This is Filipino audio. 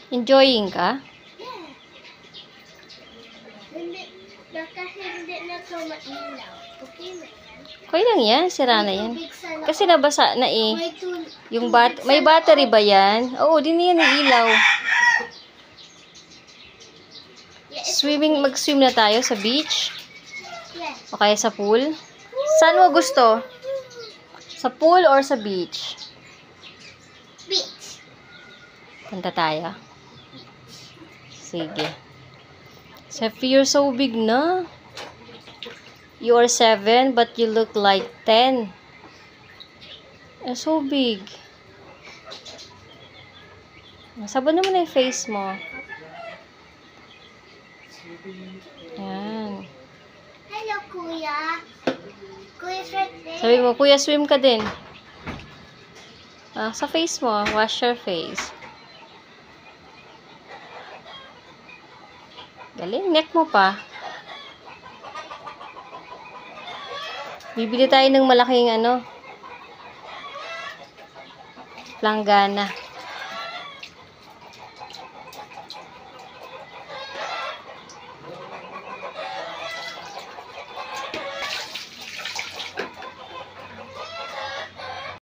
Enjoying ka? Kasi hindi na ito mailaw. Okay na yan. Okay lang yan. Sira na yan. Kasi nabasa na eh. May May battery ba yan? Oo, di na yan yung ilaw. Mag-swim na tayo sa beach. Yes. O kaya sa pool. Saan mo gusto? Sa pool or sa beach? Beach. Punta tayo. Sige. Seffi, you're so big na. You are 7, but you look like 10. You're so big. Sabon naman na yung face mo. Yan. Hello, Kuya. Kuya's right there. Sabi mo, Kuya, swim ka din. Sa face mo. Wash your face. Galing. Neck mo pa. Bibili tayo ng malaking planggana.